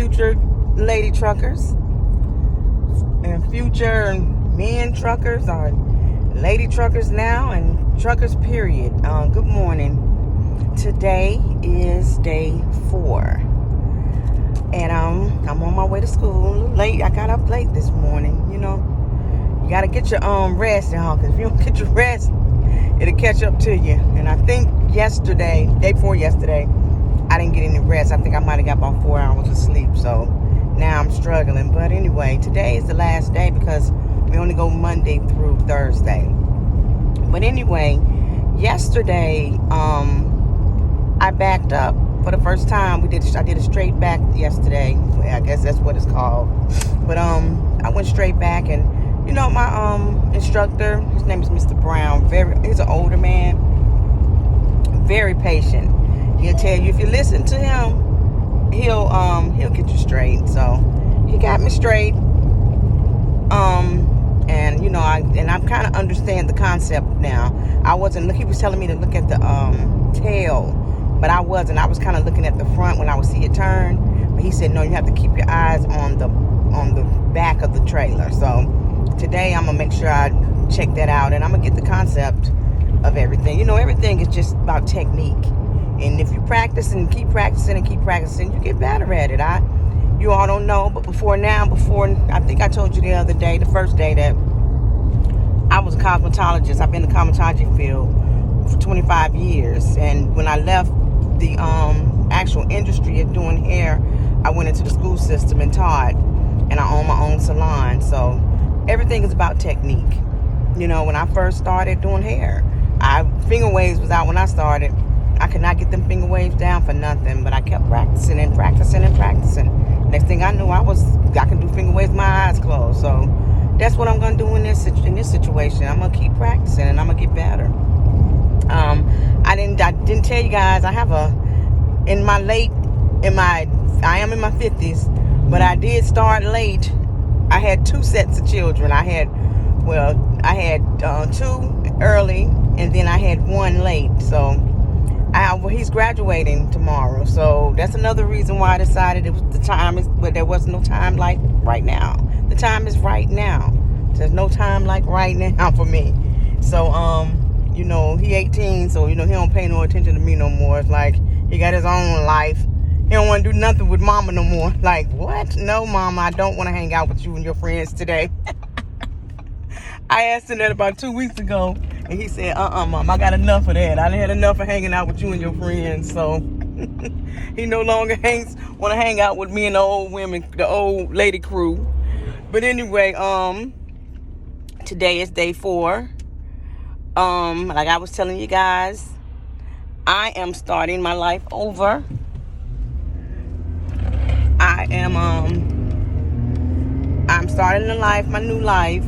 future lady truckers and future men truckers or lady truckers now and truckers period. Good morning. Today is day 4 and I'm on my way to school. A little late. I got up late this morning. You gotta get your rest, y'all, because if you don't get your rest, it'll catch up to you. And I think day before yesterday, I didn't get any rest. I think I might have got about 4 hours of sleep. So now I'm struggling. But anyway, today is the last day because we only go Monday through Thursday. But anyway, yesterday, I backed up for the first time. I did a straight back yesterday. I guess that's what it's called. But I went straight back, and my instructor, his name is Mr. Brown. He's an older man, very patient. He'll tell you if you listen to him, he'll get you straight. So he got me straight. And I kind of understand the concept now. He was telling me to look at the tail, but I wasn't. I was kind of looking at the front when I would see it turn. But he said, no, you have to keep your eyes on the back of the trailer. So today I'm gonna make sure I check that out, and I'm gonna get the concept of everything. Everything is just about technique. And if you practice and keep practicing, you get better at it. You all don't know, but before I think I told you the other day, the first day, that I was a cosmetologist. I've been in the cosmetology field for 25 years. And when I left the actual industry of doing hair, I went into the school system and taught, and I own my own salon. So everything is about technique. When I first started doing hair, finger waves was out when I started. I could not get them finger waves down for nothing, but I kept practicing. Next thing I knew, I can do finger waves with my eyes closed. So that's what I'm gonna do in this situation. I'm gonna keep practicing, and I'm gonna get better. I didn't tell you guys, I have I am in my 50s, but I did start late. I had 2 sets of children. I had 2 early, and then I had 1 late. So he's graduating tomorrow. So that's another reason why I decided but there was no time like right now. The time is right now. There's no time like right now for me. So, he 18, so, he don't pay no attention to me no more. It's like he got his own life. He don't want to do nothing with mama no more. Like, what? No, mama, I don't want to hang out with you and your friends today. I asked him that about 2 weeks ago, and he said, mom, I got enough of that. I done had enough of hanging out with you and your friends. So he no longer want to hang out with me and the old women, the old lady crew. But anyway, today is day 4. Like I was telling you guys, I am starting my life over. I'm starting my new life,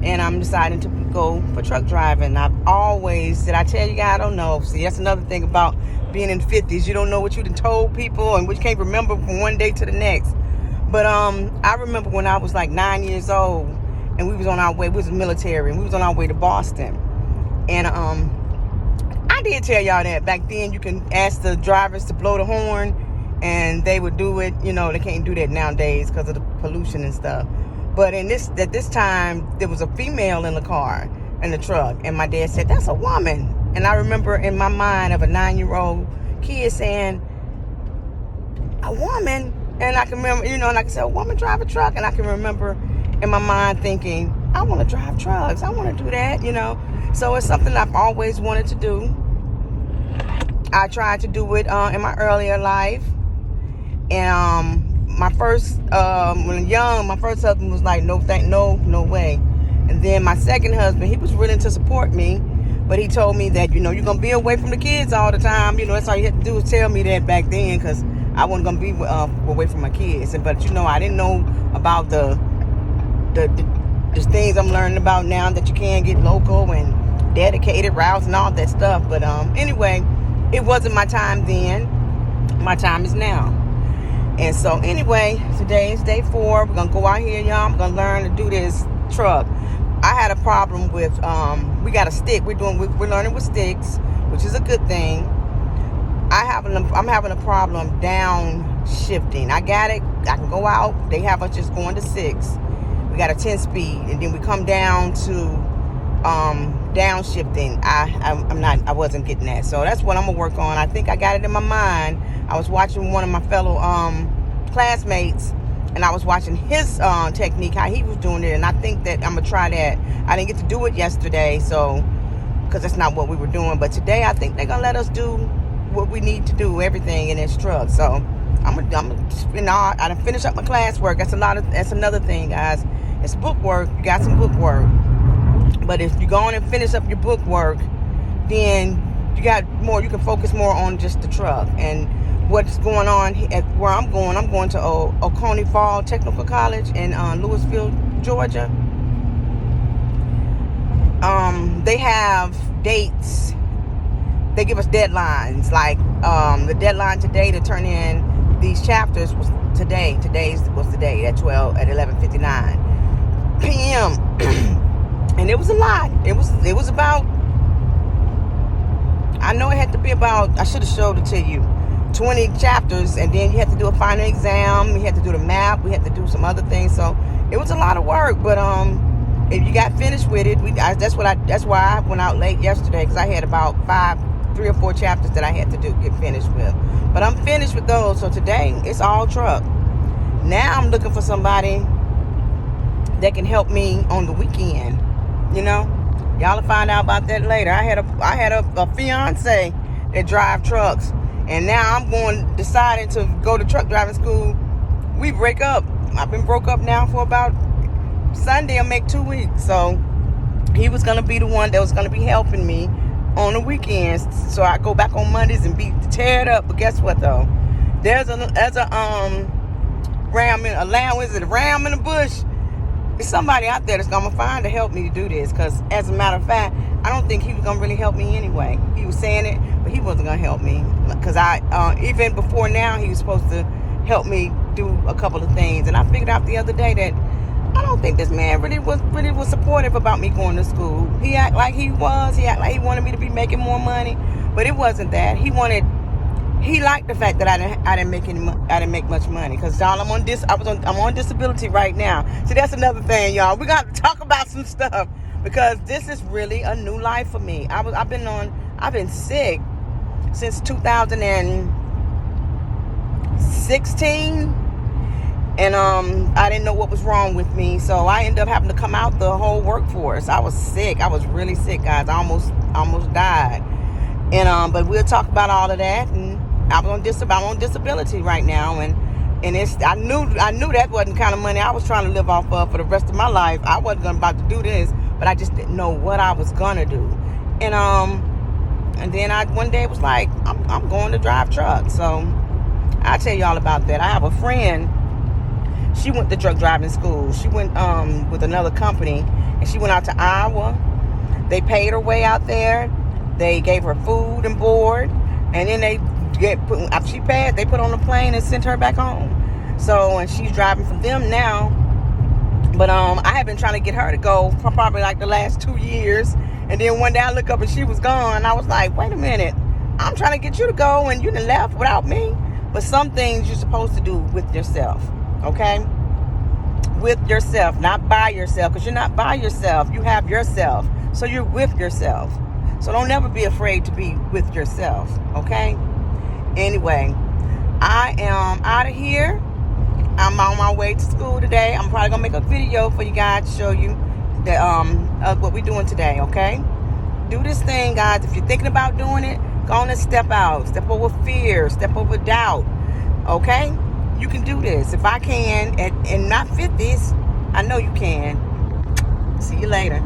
and I'm deciding to go for truck driving. I've always said, I tell you guys, I don't know. See, that's another thing about being in 50s. You don't know what you done told people, and what you can't remember from one day to the next. But I remember when I was like 9 years old, and we was on our way. We was in the military, and we was on our way to Boston. And I did tell y'all that back then you can ask the drivers to blow the horn, and they would do it. They can't do that nowadays because of the pollution and stuff. But at this time, there was a female in the car, in the truck, and my dad said, "That's a woman." And I remember in my mind of a 9-year-old kid saying, "A woman?" And I can remember, and I can say, "A woman drive a truck," and I can remember in my mind thinking, "I want to drive trucks. I want to do that," So it's something I've always wanted to do. I tried to do it in my earlier life, and my first husband was like, no way. And then my second husband, he was willing to support me, but he told me that, you're going to be away from the kids all the time. That's all you had to do was tell me that back then, because I wasn't going to be away from my kids. But, I didn't know about the things I'm learning about now, that you can get local and dedicated routes and all that stuff. But anyway, it wasn't my time then. My time is now. And so anyway, today is day 4. We're going to go out here, y'all. I'm going to learn to do this truck. I had a problem with, we got a stick. We're learning with sticks, which is a good thing. I'm having a problem down shifting. I got it. I can go out. They have us just going to 6. We got a 10 speed, and then we come down to downshifting. I wasn't getting that, so that's what I'm gonna work on. I think I got it in my mind. I was watching one of my fellow classmates, and I was watching his technique, how he was doing it, and I think that I'm gonna try that. I didn't get to do it yesterday, so because that's not what we were doing. But today, I think they're gonna let us do what we need to do, everything in this truck. So I done finish up my classwork. That's another thing, guys. It's book work. You got some book work. But if you go on and finish up your book work, then you can focus more on just the truck. And what's going on at where I'm going to Oconee Fall Technical College in Louisville, Georgia. They have dates. They give us deadlines. Like the deadline today to turn in these chapters was today. Today's was the day at 11:59 p.m. And it was a lot. It was about, I know it had to be about, I should have showed it to you, 20 chapters, and then you had to do a final exam, we had to do the map, we had to do some other things, so it was a lot of work. But if you got finished with it, that's why I went out late yesterday, because I had about 3 or 4 chapters that I had to get finished with. But I'm finished with those, so today it's all truck. Now I'm looking for somebody that can help me on the weekend. You know, y'all will find out about that later. I had a fiance that drive trucks, and now I'm deciding to go to truck driving school. We break up. I've been broke up now for about Sunday. I'll make 2 weeks. So he was gonna be the one that was gonna be helping me on the weekends. So I go back on Mondays and be teared up. But guess what though? There's a ram in the bush. There's somebody out there that's going to find to help me to do this, because as a matter of fact, I don't think he was going to really help me anyway. He was saying it, but he wasn't going to help me, because even before now, he was supposed to help me do a couple of things. And I figured out the other day that I don't think this man really was supportive about me going to school. He acted like he was. He acted like he wanted me to be making more money, but it wasn't that. He liked the fact that I didn't make much money, because y'all, I'm on disability right now. So that's another thing, y'all. We got to talk about some stuff, because this is really a new life for me. I've been sick since 2016, and I didn't know what was wrong with me, so I ended up having to come out the whole workforce. I was sick. I was really sick, guys. I almost died. And but we'll talk about all of that. And I'm on disability right now, and it's I knew that wasn't the kind of money I was trying to live off of for the rest of my life. I wasn't about to do this, but I just didn't know what I was gonna do. And then one day it was like, I'm going to drive truck. So I'll tell you all about that. I have a friend. She went to truck driving school. She went with another company, and she went out to Iowa. They paid her way out there. They gave her food and board, and then after she passed, they put on a plane and sent her back home. So, and she's driving for them now. But I have been trying to get her to go for probably like the last 2 years. And then one day I look up and she was gone. I was like, wait a minute, I'm trying to get you to go, and you done left without me. But some things you're supposed to do with yourself, okay? With yourself, not by yourself, because you're not by yourself. You have yourself, so you're with yourself. So don't never be afraid to be with yourself, okay? Anyway, I am out of here. I'm on my way to school today. I'm probably gonna make a video for you guys to show you that what we're doing today, okay? Do this thing, guys. If you're thinking about doing it, go on and step out. Step over fear. Step over doubt, okay? You can do this. If I can, in my 50s, I know you can. See you later.